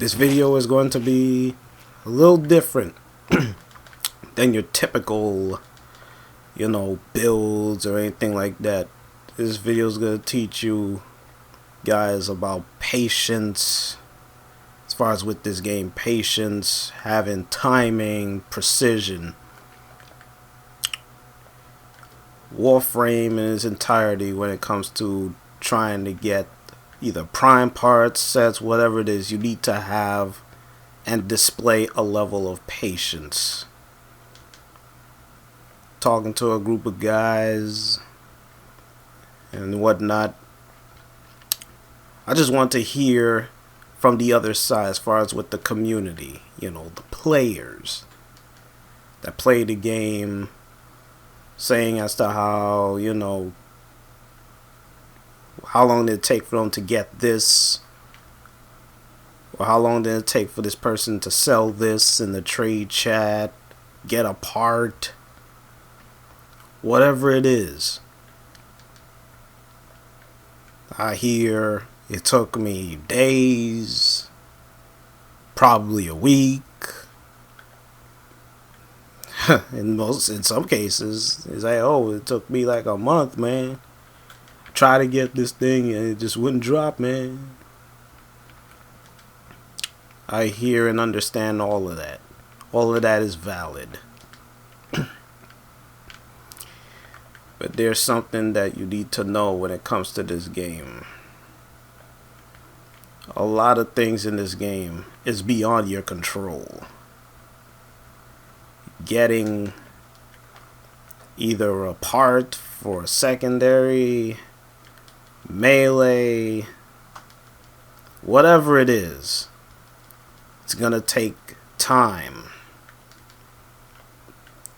This video is going to be a little different than your typical, builds or anything like that. This video is going to teach you guys about patience. As far as with this game, patience, having timing, precision. Warframe in its entirety when it comes to trying to get either prime parts, sets, whatever it is, you need to have and display a level of patience. Talking to a group of guys and whatnot, I just want to hear from the other side as far as with the community, the players that play the game, saying as to how, how long did it take for them to get this, or how long did it take for this person to sell this in the trade chat, get a part, whatever it is. I hear it took me days, probably a week. In some cases, it's like, oh, it took me like a month, man. Try to get this thing and it just wouldn't drop, man. I hear and understand all of that. All of that is valid. But there's something that you need to know when it comes to this game. A lot of things in this game is beyond your control. Getting either a part for a secondary, melee, whatever it is, it's gonna take time.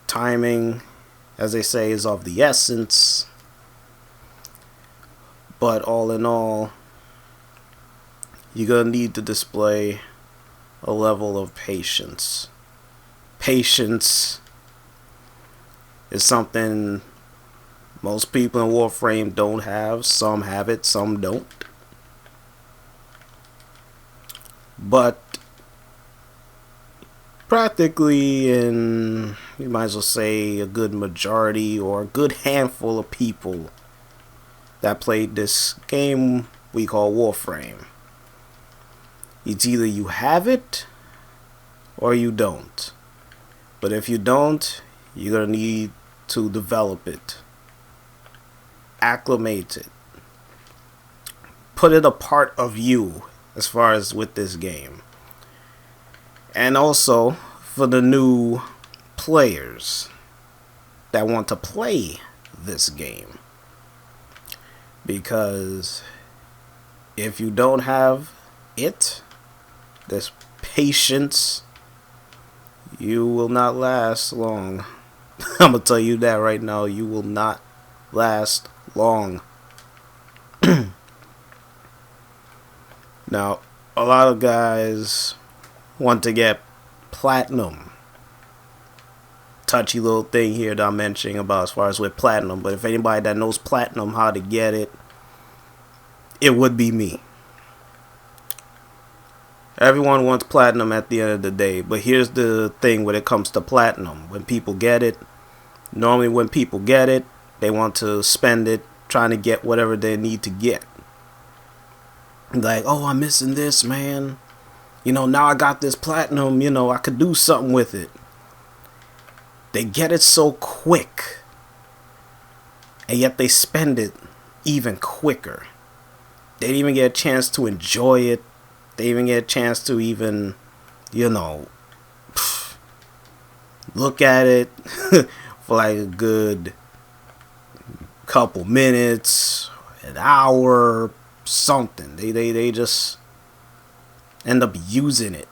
Timing, as they say, is of the essence. But all in all, you're gonna need to display a level of patience. Patience is something most people in Warframe don't have. Some have it, some don't. But practically in, you might as well say, a good majority or a good handful of people that played this game we call Warframe, it's either you have it or you don't. But if you don't, you're going to need to develop it, acclimate it, put it a part of you as far as with this game. And also for the new players that want to play this game. Because if you don't have it, this patience, you will not last long. I'm gonna tell you that right now. You will not last long. Now, a lot of guys want to get platinum. Touchy little thing here that I'm mentioning about as far as with platinum. But if anybody that knows platinum, how to get it, it would be me. Everyone wants platinum at the end of the day, but here's the thing when it comes to platinum. When people get it, normally when people get it, they want to spend it trying to get whatever they need to get. Like, oh, I'm missing this, man. Now I got this platinum, I could do something with it. They get it so quick, and yet they spend it even quicker. They didn't even get a chance to enjoy it. They even get a chance to even, look at it for like a good couple minutes, an hour, something. They just end up using it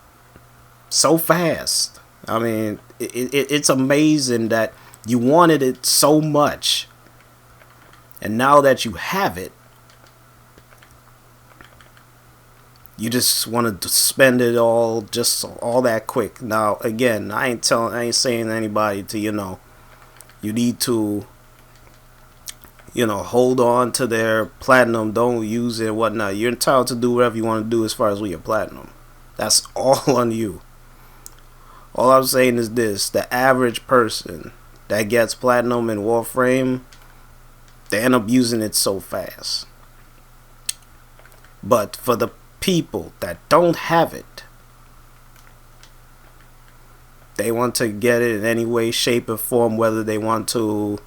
so fast. I mean, it's amazing that you wanted it so much, and now that you have it, you just want to spend it all that quick. Now, again, I ain't saying to anybody to, you need to, hold on to their platinum. Don't use it, whatnot. You're entitled to do whatever you want to do as far as with your platinum. That's all on you. All I'm saying is this: the average person that gets platinum in Warframe, they end up using it so fast. But for the people that don't have it, they want to get it in any way, shape, or form, whether they want to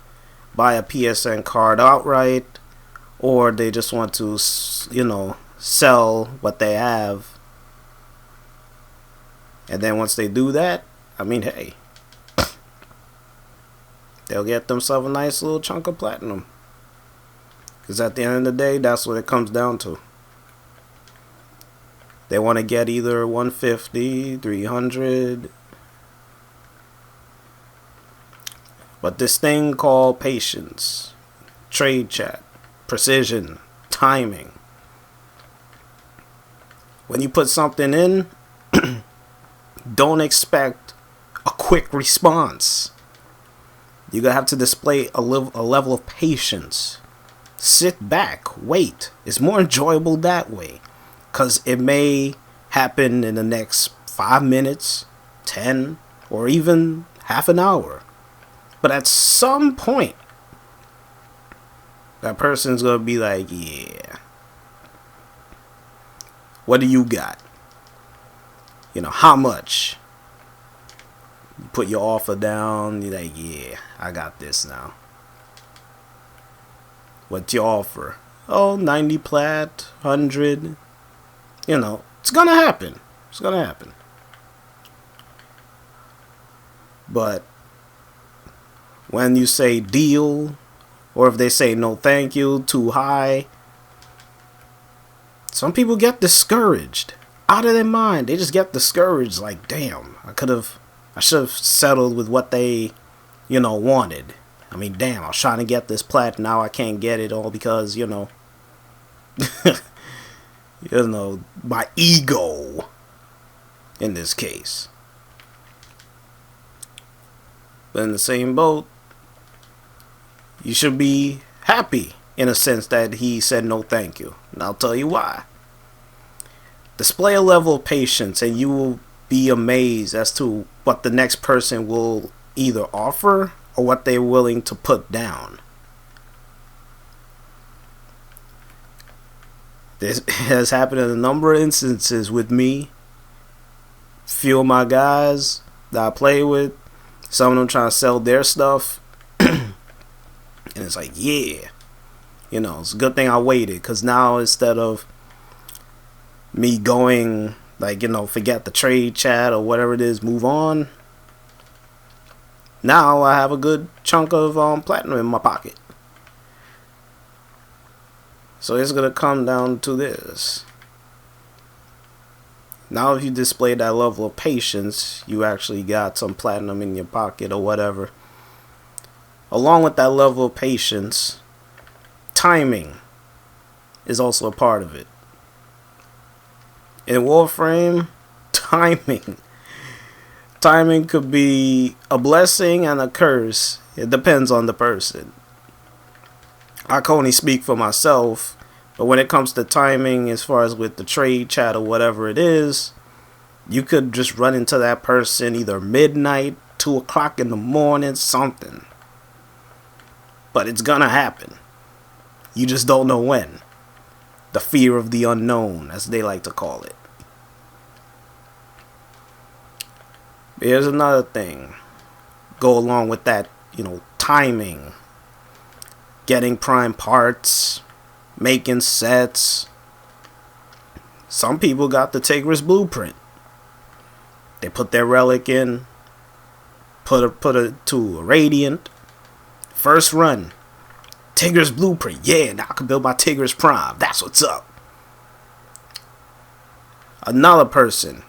buy a PSN card outright or they just want to, sell what they have. And then once they do that, I mean, hey, they'll get themselves a nice little chunk of platinum. Because at the end of the day, that's what it comes down to. They want to get either 150, 300. But this thing called patience, trade chat, precision, timing. When you put something in, don't expect a quick response. You're going to have to display a level of patience. Sit back, wait. It's more enjoyable that way. Because it may happen in the next 5 minutes, 10, or even half an hour. But at some point, that person's going to be like, yeah, what do you got? How much? You put your offer down, you're like, yeah, I got this now. What's your offer? Oh, 90 plat, 100. It's going to happen. It's going to happen. But when you say deal, or if they say no thank you, too high, some people get discouraged. Out of their mind. They just get discouraged. Like, damn, I should have settled with what they, wanted. I mean, damn, I was trying to get this plat, now I can't get it all because, my ego in this case. But in the same boat, you should be happy in a sense that he said no thank you. And I'll tell you why. Display a level of patience and you will be amazed as to what the next person will either offer or what they're willing to put down. This has happened in a number of instances with me. Few of my guys that I play with, some of them trying to sell their stuff. And it's like, yeah, it's a good thing I waited, because now instead of me going, forget the trade chat or whatever it is, move on, now I have a good chunk of platinum in my pocket. So it's going to come down to this. Now if you display that level of patience, you actually got some platinum in your pocket or whatever. Along with that level of patience, timing is also a part of it. In Warframe, timing could be a blessing and a curse. It depends on the person. I can only speak for myself, but when it comes to timing, as far as with the trade chat or whatever it is, you could just run into that person either midnight, 2 o'clock in the morning, something. But it's gonna happen. You just don't know when. The fear of the unknown, as they like to call it. Here's another thing. Go along with that, timing. Getting prime parts. Making sets. Some people got the Tigris blueprint. They put their relic in. Put it to a Radiant. First run. Tigris blueprint. Yeah, now I can build my Tigris Prime. That's what's up. Another person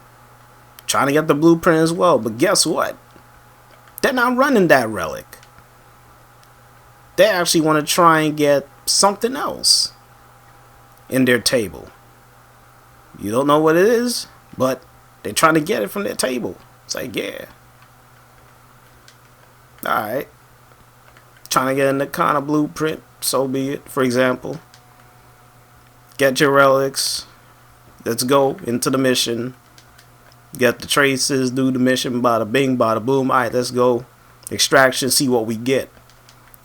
trying to get the blueprint as well. But guess what? They're not running that relic. They actually want to try and get something else in their table. You don't know what it is, but they're trying to get it from their table. It's like, yeah. Alright. Trying to get in the kind of blueprint, so be it. For example, get your relics. Let's go into the mission. Get the traces, do the mission, bada bing, bada boom. Alright, let's go. Extraction, see what we get.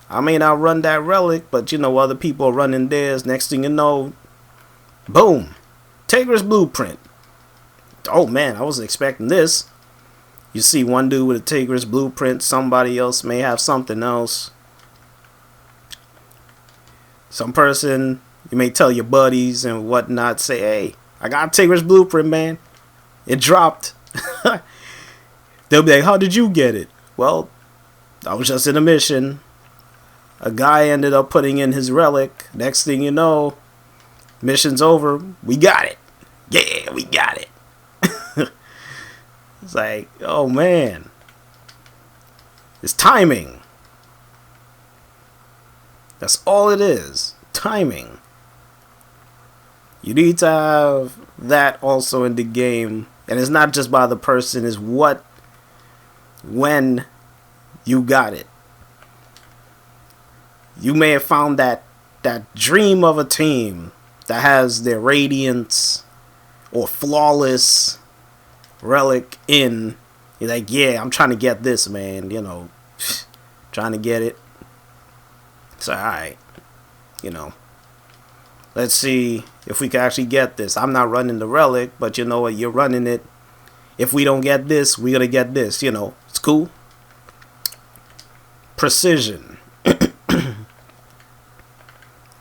I may not run that relic, but you know, other people are running theirs. Next thing you know, boom. Tigris blueprint. Oh man, I wasn't expecting this. You see one dude with a Tigris blueprint, somebody else may have something else. Some person, you may tell your buddies and whatnot, say, hey, I got a Tigris blueprint, man. It dropped. They'll be like, how did you get it? Well, I was just in a mission. A guy ended up putting in his relic. Next thing you know, mission's over. We got it. Yeah, we got it. It's like, oh man. It's timing. That's all it is. Timing. You need to have that also in the game. And it's not just by the person, it's what, when you got it. You may have found that dream of a team that has their radiance or flawless relic in. You're like, yeah, I'm trying to get this, man. You know, trying to get it. So, alright. You know, let's see if we can actually get this. I'm not running the relic, but you know what? You're running it. If we don't get this, we're going to get this. You know, it's cool. Precision.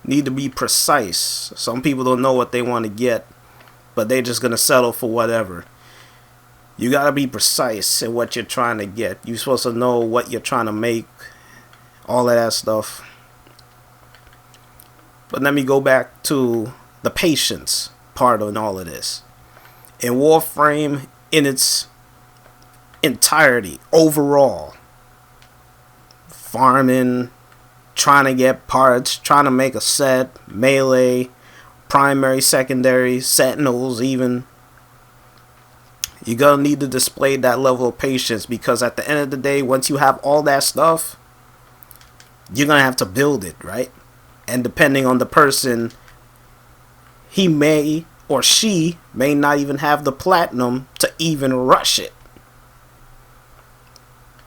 Need to be precise. Some people don't know what they want to get, but they're just going to settle for whatever. You got to be precise in what you're trying to get. You're supposed to know what you're trying to make. All of that stuff. But let me go back to the patience part of all of this. In Warframe, in its entirety, overall, farming, trying to get parts, trying to make a set, melee, primary, secondary, sentinels even. You're going to need to display that level of patience, because at the end of the day, once you have all that stuff, you're going to have to build it, right? And depending on the person, he may or she may not even have the platinum to even rush it.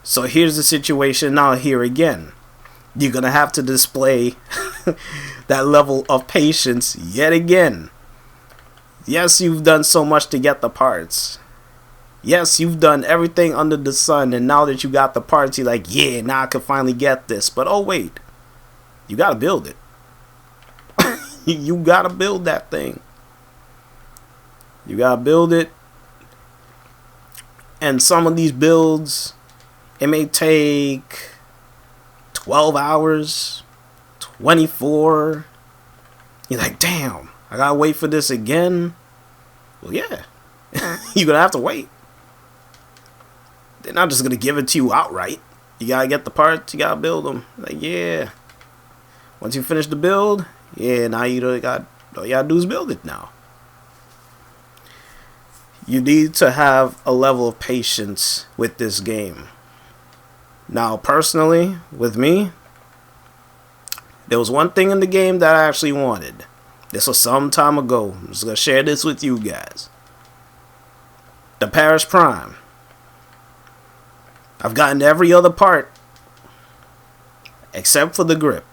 So here's the situation now here again. You're going to have to display that level of patience yet again. Yes, you've done so much to get the parts. Yes, you've done everything under the sun, and now that you got the parts, you're like, yeah, now I can finally get this. But oh wait, you got to build it. You got to build that thing. You got to build it. And some of these builds, it may take 12 hours, 24. You're like, damn, I got to wait for this again. Well, yeah, you're going to have to wait. They're not just going to give it to you outright. You got to get the parts, you got to build them. Like, yeah. Once you finish the build, yeah, now you got, all you got to do is build it now. You need to have a level of patience with this game. Now, personally, with me, there was one thing in the game that I actually wanted. This was some time ago. I'm just going to share this with you guys. The Paris Prime. I've gotten every other part except for the grip.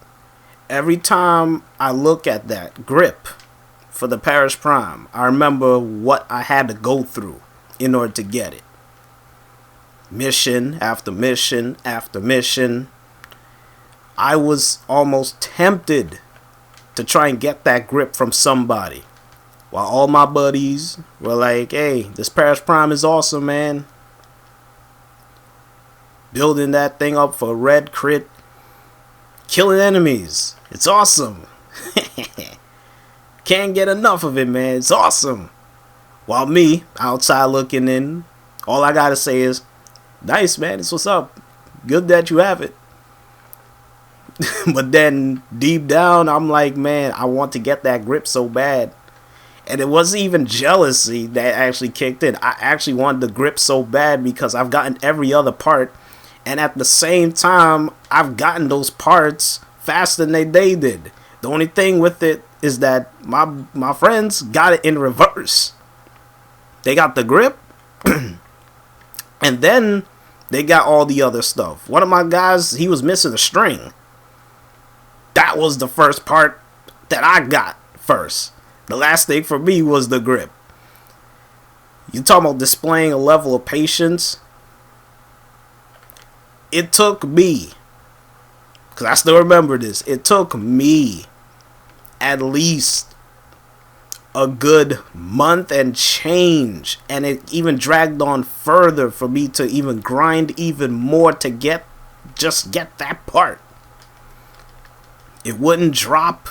Every time I look at that grip for the Paris Prime, I remember what I had to go through in order to get it. Mission after mission after mission. I was almost tempted to try and get that grip from somebody, while all my buddies were like, hey, this Paris Prime is awesome, man. Building that thing up for red crit, killing enemies. It's awesome. Can't get enough of it, man. It's awesome. While me, outside looking in, all I gotta say is, nice, man. It's what's up. Good that you have it. But then, deep down, I'm like, man, I want to get that grip so bad. And it wasn't even jealousy that actually kicked in. I actually wanted the grip so bad because I've gotten every other part. And at the same time, I've gotten those parts faster than they did. The only thing with it is that my friends got it in reverse. They got the grip, And then they got all the other stuff. One of my guys, he was missing a string. That was the first part that I got first. The last thing for me was the grip. You talking about displaying a level of patience? It took me, because I still remember this, it took me at least a good month and change, and it even dragged on further for me to even grind even more to get that part. It wouldn't drop.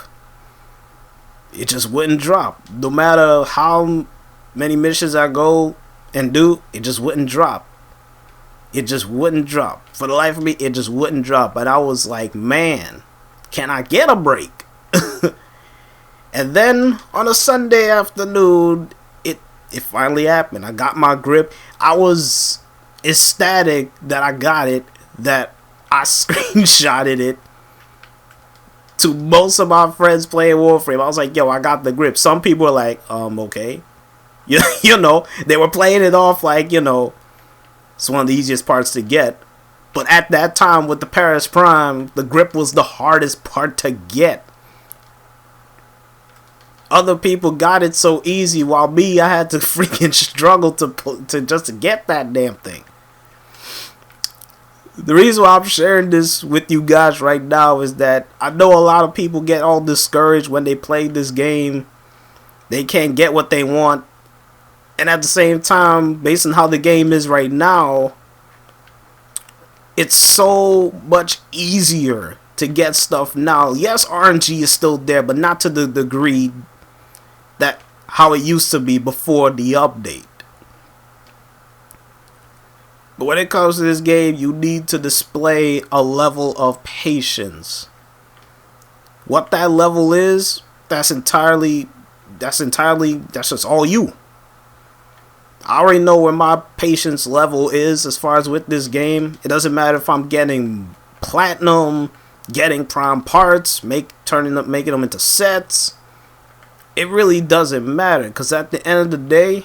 It just wouldn't drop. No matter how many missions I go and do, it just wouldn't drop. It just wouldn't drop. For the life of me, it just wouldn't drop. But I was like, man, can I get a break? And then on a Sunday afternoon, it finally happened. I got my grip. I was ecstatic that I got it, that I screenshotted it to most of my friends playing Warframe. I was like, yo, I got the grip. Some people were like, okay. You know, they were playing it off like, you know, it's one of the easiest parts to get. But at that time with the Paris Prime, the grip was the hardest part to get. Other people got it so easy, while me, I had to freaking struggle to just get that damn thing. The reason why I'm sharing this with you guys right now is that I know a lot of people get all discouraged when they play this game. They can't get what they want. And at the same time, based on how the game is right now, it's so much easier to get stuff now. Yes, RNG is still there, but not to the degree that how it used to be before the update. But when it comes to this game, you need to display a level of patience. What that level is, that's just all you. I already know where my patience level is as far as with this game. It doesn't matter if I'm getting platinum, getting prime parts, making them into sets. It really doesn't matter, because at the end of the day,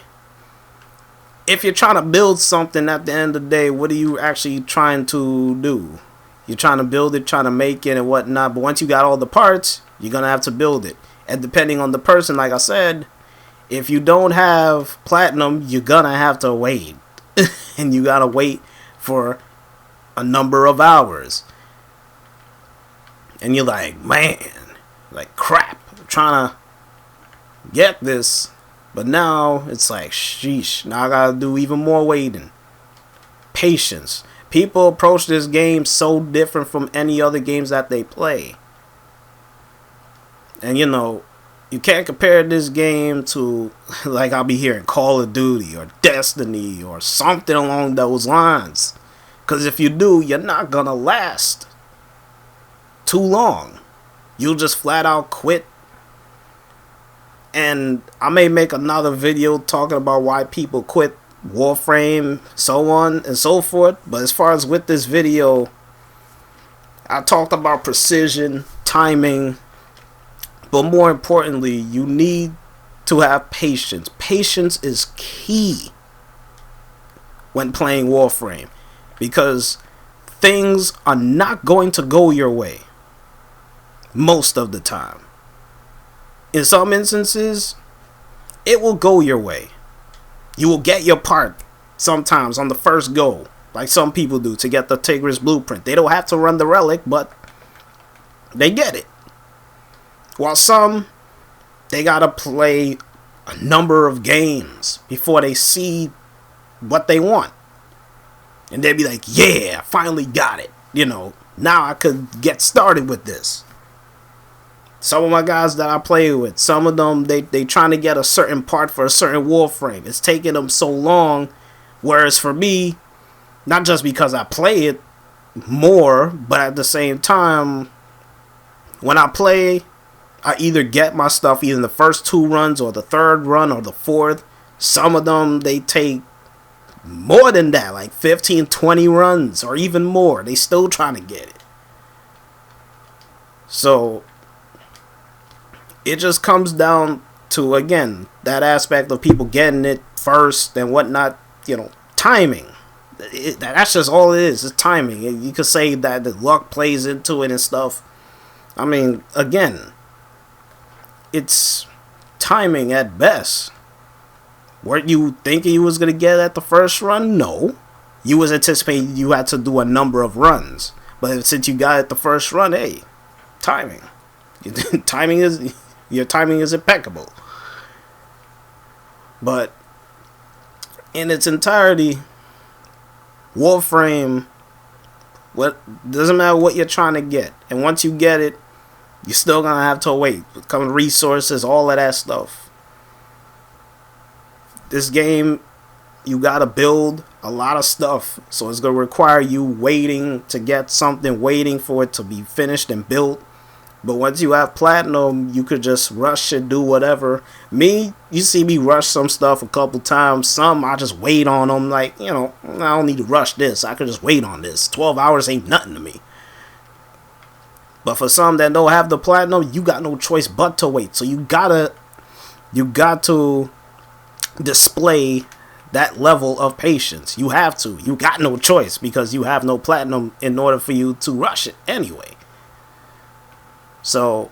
if you're trying to build something, at the end of the day, what are you actually trying to do? You're trying to build it, trying to make it and whatnot, but once you got all the parts, you're going to have to build it. And depending on the person, like I said, if you don't have platinum, you're going to have to wait. And you got to wait for a number of hours. And you're like, man, like crap, I'm trying to get this. But now it's like, sheesh, now I gotta do even more waiting. Patience. People approach this game so different from any other games that they play. And you know, you can't compare this game to, like I'll be hearing, Call of Duty or Destiny or something along those lines. Because if you do, you're not gonna last too long. You'll just flat out quit. And I may make another video talking about why people quit Warframe, so on and so forth. But as far as with this video, I talked about precision, timing, but more importantly, you need to have patience. Patience is key when playing Warframe, because things are not going to go your way most of the time. In some instances, it will go your way. You will get your part sometimes on the first go, like some people do to get the Tigris blueprint. They don't have to run the relic, but they get it. While some, they gotta play a number of games before they see what they want. And they'll be like, yeah, I finally got it. You know, now I could get started with this. Some of my guys that I play with, some of them, they trying to get a certain part for a certain Warframe. It's taking them so long. Whereas for me, not just because I play it more, but at the same time, when I play, I either get my stuff either in the first 2 runs or the 3rd run or the 4th. Some of them, they take more than that, like 15, 20 runs or even more. They still trying to get it. So it just comes down to, again, that aspect of people getting it first and whatnot. timing. That's just all it is. It's timing. You could say that the luck plays into it and stuff. I mean, again, it's timing at best. Weren't you thinking you was going to get at the first run? No. You was anticipating you had to do a number of runs. But since you got it the first run, hey, timing. Your timing is impeccable. But in its entirety, Warframe, doesn't matter what you're trying to get. And once you get it, you're still going to have to wait. Coming resources, all of that stuff. This game, you got to build a lot of stuff. So it's going to require you waiting to get something, waiting for it to be finished and built. But once you have platinum, you could just rush it, do whatever. Me, you see me rush some stuff a couple times. Some, I just wait on them. Like, I don't need to rush this. I could just wait on this. 12 hours ain't nothing to me. But for some that don't have the platinum, you got no choice but to wait. So you got to display that level of patience. You have to. You got no choice because you have no platinum in order for you to rush it anyway. So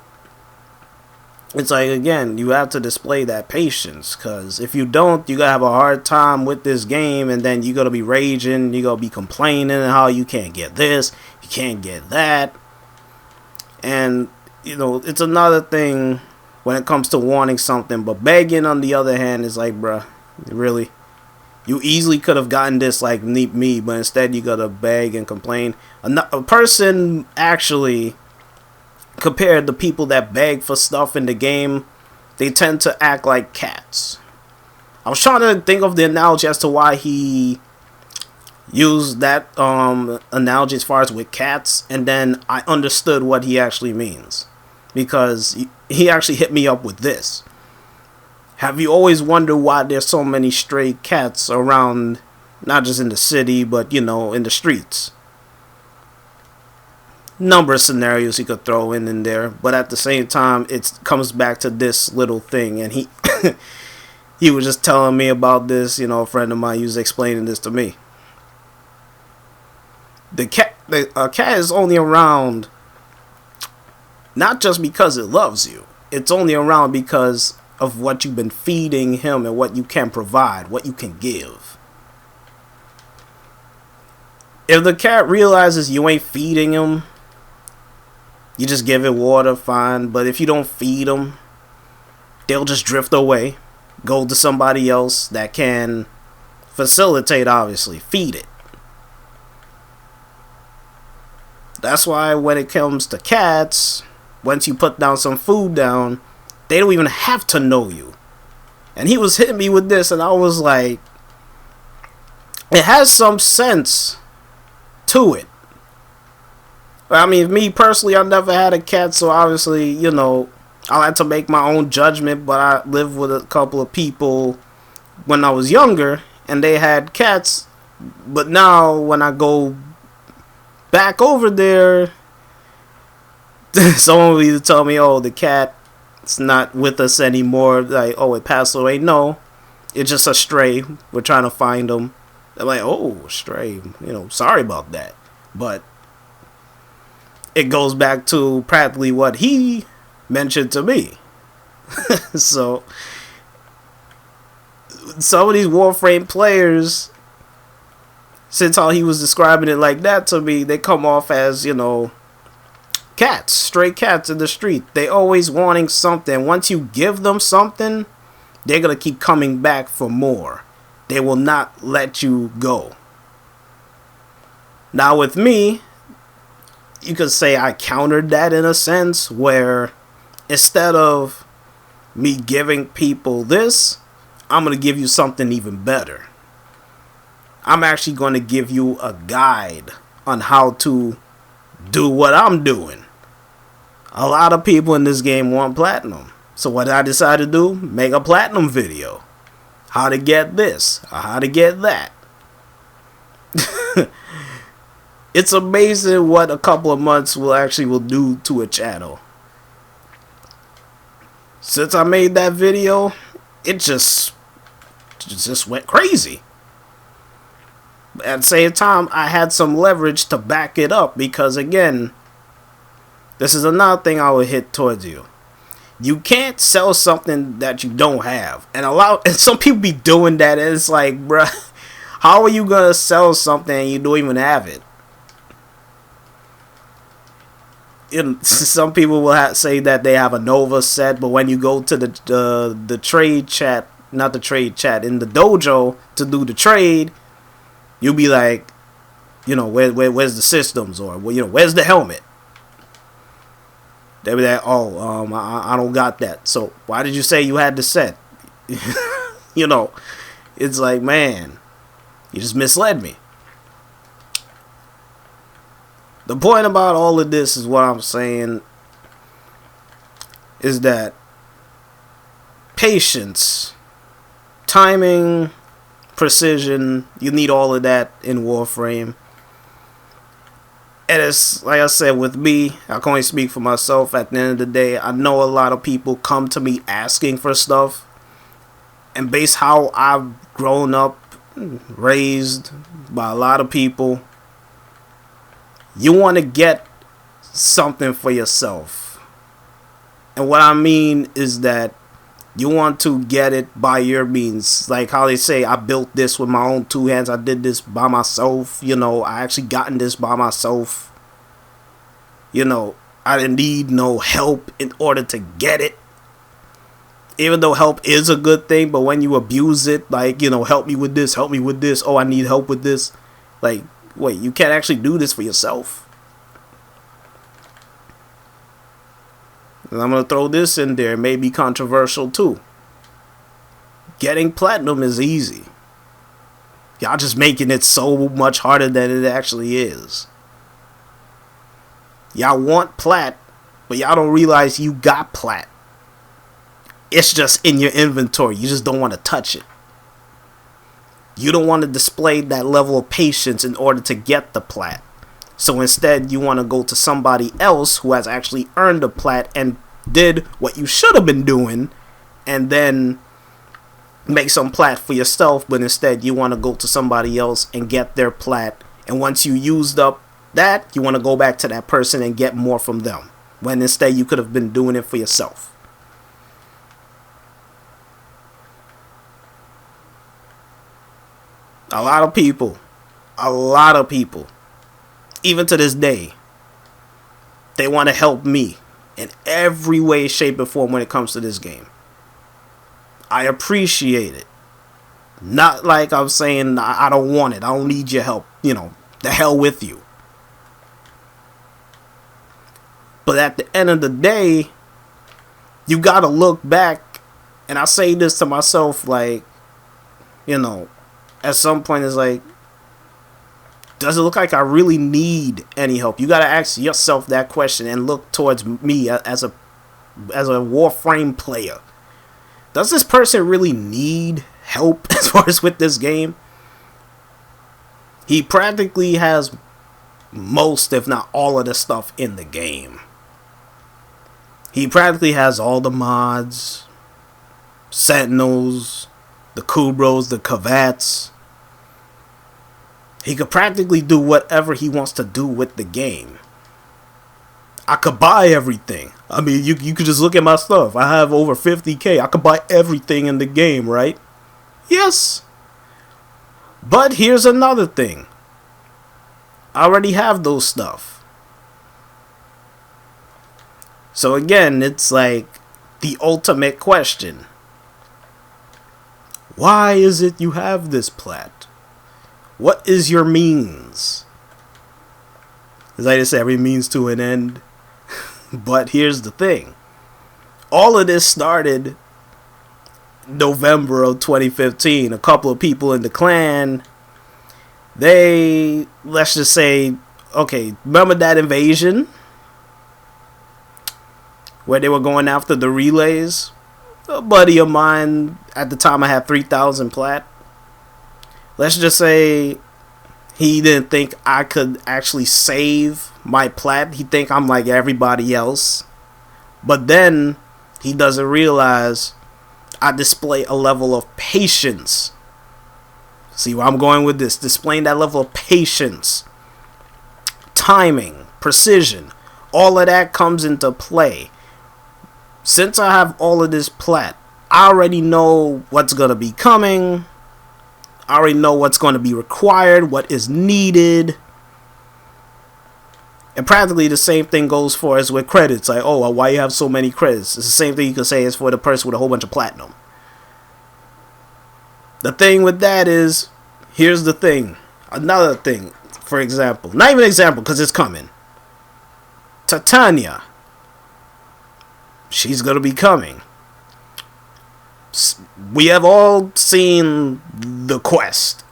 it's like, again, you have to display that patience, because if you don't, you're going to have a hard time with this game, and then you're going to be raging, you're going to be complaining how you can't get this, you can't get that. And, it's another thing when it comes to wanting something, but begging, on the other hand, is like, bruh, really? You easily could have gotten this like me, but instead you got to beg and complain. A person actually compared to people that beg for stuff in the game, they tend to act like cats. I was trying to think of the analogy as to why he used that analogy as far as with cats, and then I understood what he actually means, because he actually hit me up with this. Have you always wondered why there's so many stray cats around, not just in the city, but in the streets? Number of scenarios he could throw in there, but at the same time, it comes back to this little thing, and he he was just telling me about this. A friend of mine, he was explaining this to me. The cat is only around not just because it loves you. It's only around because of what you've been feeding him and what you can provide, what you can give. If the cat realizes you ain't feeding him, you just give it water, fine. But if you don't feed them, they'll just drift away. Go to somebody else that can facilitate, obviously. Feed it. That's why when it comes to cats, once you put down some food down, they don't even have to know you. And he was hitting me with this, and I was like, it has some sense to it. I mean, me personally, I never had a cat, so obviously, I had to make my own judgment, but I lived with a couple of people when I was younger, and they had cats, but now when I go back over there, someone will either tell me, oh, the cat's not with us anymore, like, oh, it passed away. No, it's just a stray, we're trying to find them. They're like, oh, stray, sorry about that. But it goes back to practically what he mentioned to me. So, some of these Warframe players, since how he was describing it like that to me, they come off as, cats, stray cats in the street. They always wanting something. Once you give them something, they're going to keep coming back for more. They will not let you go. Now with me, you could say I countered that in a sense, where instead of me giving people this, I'm going to give you something even better. I'm actually going to give you a guide on how to do what I'm doing. A lot of people in this game want platinum. So what I decided to do, make a platinum video. How to get this, or how to get that. It's amazing what a couple of months will do to a channel. Since I made that video, it just went crazy. At the same time, I had some leverage to back it up because, again, this is another thing I would hit towards you. You can't sell something that you don't have. And some people be doing that, and it's like, bruh, how are you gonna sell something and you don't even have it? Some people will say that they have a Nova set, but when you go to the trade chat, not the trade chat, in the dojo to do the trade, you'll be like, where's the systems, or where's the helmet? They'll be like, I don't got that. So why did you say you had the set? It's like, man, you just misled me. The point about all of this is what I'm saying is that patience, timing, precision, you need all of that in Warframe. And it's like I said, with me, I can only speak for myself. At the end of the day, I know a lot of people come to me asking for stuff, and based how I've grown up, raised by a lot of people, you want to get something for yourself. And what I mean is that you want to get it by your means. Like how they say, I built this with my own two hands. I did this by myself. I actually gotten this by myself. I didn't need no help in order to get it. Even though help is a good thing, but when you abuse it, like, help me with this, oh, I need help with this. Like, wait, you can't actually do this for yourself? And I'm going to throw this in there. It may be controversial too. Getting platinum is easy. Y'all just making it so much harder than it actually is. Y'all want plat, but y'all don't realize you got plat. It's just in your inventory. You just don't want to touch it. You don't want to display that level of patience in order to get the plat. So instead, you want to go to somebody else who has actually earned the plat and did what you should have been doing, and then make some plat for yourself. But instead, you want to go to somebody else and get their plat. And once you used up that, you want to go back to that person and get more from them, when instead you could have been doing it for yourself. A lot of people, even to this day, they want to help me in every way, shape, or form when it comes to this game. I appreciate it. Not like I'm saying I don't want it. I don't need your help. The hell with you. But at the end of the day, you gotta look back, and I say this to myself, like, at some point it's like, does it look like I really need any help? You gotta ask yourself that question and look towards me as a Warframe player. Does this person really need help as far as with this game? He practically has most, if not all, of the stuff in the game. He practically has all the mods, Sentinels, the Kubros, the Kavats. He could practically do whatever he wants to do with the game. I could buy everything. I mean, you could just look at my stuff. I have over 50k. I could buy everything in the game, right? Yes. But here's another thing. I already have those stuff. So again, it's like the ultimate question. Why is it you have this plat? What is your means? As I just said, every means to an end. But here's the thing. All of this started November of 2015. A couple of people in the clan, they, let's just say, okay, remember that invasion? Where they were going after the relays? A buddy of mine, at the time I had 3,000 plat. Let's just say he didn't think I could actually save my plat. He think I'm like everybody else. But then he doesn't realize I display a level of patience. See where I'm going with this? Displaying that level of patience, timing, precision. All of that comes into play. Since I have all of this plat, I already know what's going to be coming. I already know what's going to be required, what is needed. And practically the same thing goes for as with credits. Like, oh, well, why you have so many credits? It's the same thing you could say as for the person with a whole bunch of platinum. The thing with that is, here's the thing. Another thing, for example. Not even an example, because it's coming. Titania. She's going to be coming. We have all seen the quest.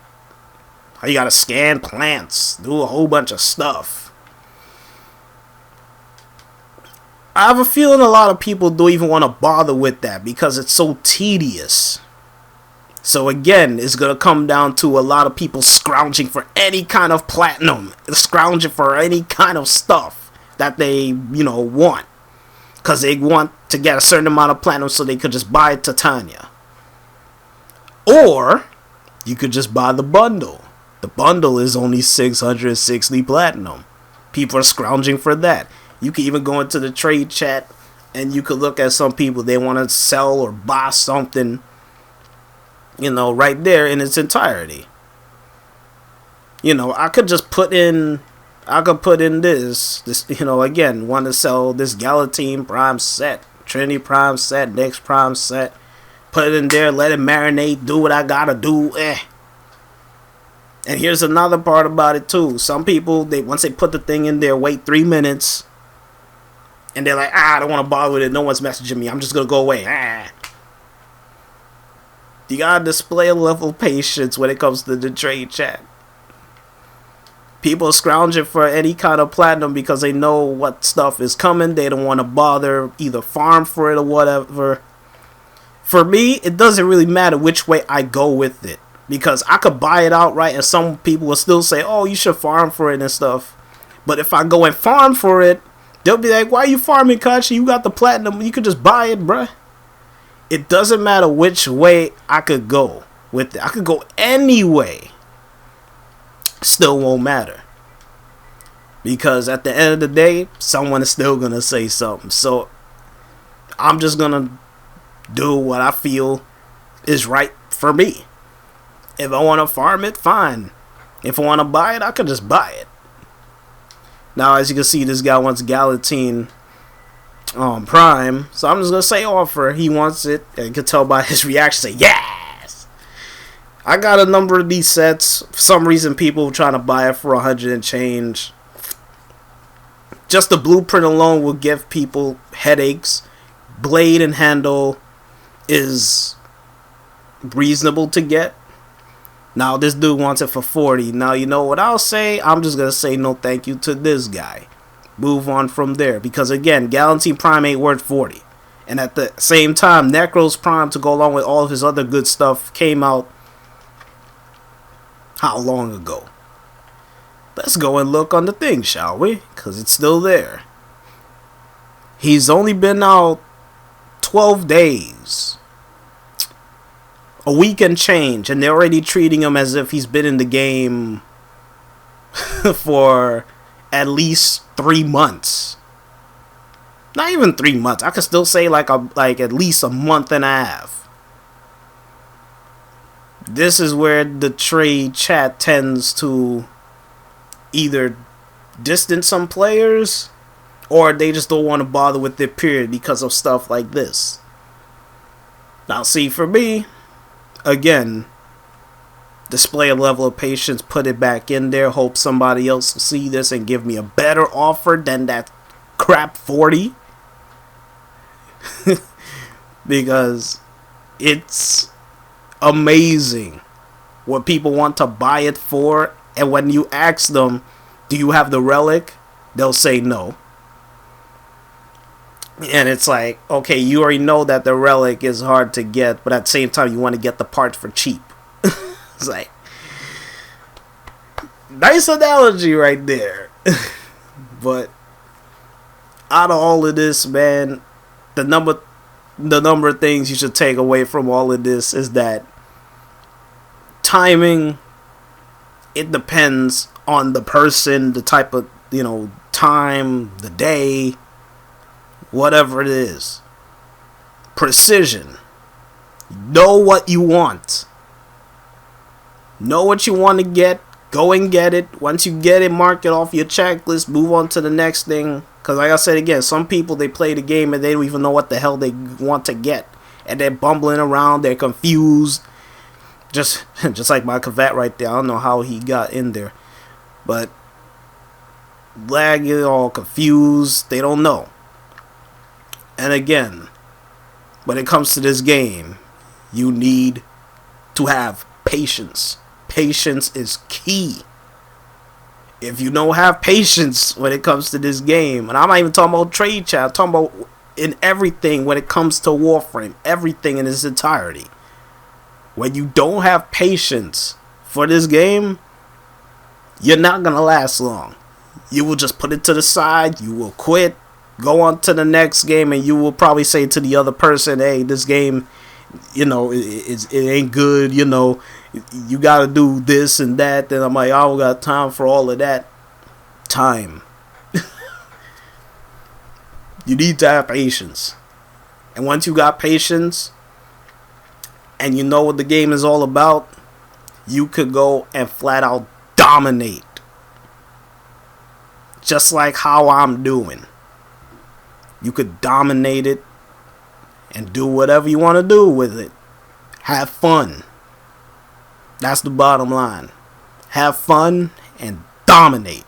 How you got to scan plants, do a whole bunch of stuff. I have a feeling a lot of people don't even want to bother with that because it's so tedious. So again, it's going to come down to a lot of people scrounging for any kind of platinum. Scrounging for any kind of stuff that they, want. Because they want to get a certain amount of platinum so they could just buy Titania. Or, you could just buy the bundle. The bundle is only 660 platinum. People are scrounging for that. You can even go into the trade chat and you could look at some people. They want to sell or buy something, right there in its entirety. I could just put in this, again, want to sell this Galatine Prime set, Trinity Prime set, Nyx Prime set. Put it in there, let it marinate, do what I gotta do, And here's another part about it too. Some people, once they put the thing in there, wait 3 minutes, and they're like, I don't want to bother with it, no one's messaging me, I'm just gonna go away. You gotta display a level of patience when it comes to the trade chat. People are scrounging for any kind of platinum because they know what stuff is coming. They don't want to bother, either farm for it or whatever. For me, it doesn't really matter which way I go with it. Because I could buy it outright and some people will still say, oh, you should farm for it and stuff. But if I go and farm for it, they'll be like, why are you farming, Kachi? You got the platinum. You could just buy it, bruh. It doesn't matter which way I could go with it. I could go any way. Still won't matter. Because at the end of the day, someone is still going to say something. So I'm just going to do what I feel is right for me. If I want to farm it, fine. If I want to buy it, I could just buy it. Now, as you can see, this guy wants Galatine Prime. So I'm just going to say offer. He wants it. And you can tell by his reaction, say, yes! I got a number of these sets. For some reason, people trying to buy it for 100 and change. Just the blueprint alone will give people headaches. Blade and handle is reasonable to get. Now, this dude wants it for 40. Now, you know what I'll say? I'm just going to say no thank you to this guy. Move on from there. Because, again, Galatine Prime ain't worth 40. And at the same time, Necros Prime, to go along with all of his other good stuff, came out how long ago? Let's go and look on the thing, shall we? Because it's still there. He's only been out 12 days. A week and change. And they're already treating him as if he's been in the game for at least 3 months. Not even 3 months. I could still say like at least a month and a half. This is where the trade chat tends to either distance some players or they just don't want to bother with their period because of stuff like this. Now, see, for me, again, display a level of patience, put it back in there, hope somebody else will see this and give me a better offer than that crap 40. Because it's amazing what people want to buy it for, and when you ask them, do you have the relic? They'll say no. And it's like, okay, you already know that the relic is hard to get, but at the same time, you want to get the parts for cheap. It's like, nice analogy right there. But out of all of this, man, the number of things you should take away from all of this is that timing, it depends on the person, the type of, time, the day, whatever it is. Precision. Know what you want. Know what you want to get. Go and get it. Once you get it, mark it off your checklist. Move on to the next thing. Because like I said again, some people, they play the game and they don't even know what the hell they want to get. And they're bumbling around. They're confused. Just like my Kavat right there. I don't know how he got in there. But lagging, all confused. They don't know. And again, when it comes to this game, you need to have patience. Patience is key. If you don't have patience when it comes to this game, and I'm not even talking about trade chat, I'm talking about in everything when it comes to Warframe, everything in its entirety. When you don't have patience for this game, you're not going to last long. You will just put it to the side, you will quit, go on to the next game, and you will probably say to the other person, hey, this game, it ain't good, you gotta do this and that. Then I'm like, I don't got time for all of that. Time. You need to have patience. And once you got patience, and you know what the game is all about, you could go and flat out dominate. Just like how I'm doing. You could dominate it and do whatever you want to do with it. Have fun. That's the bottom line. Have fun and dominate.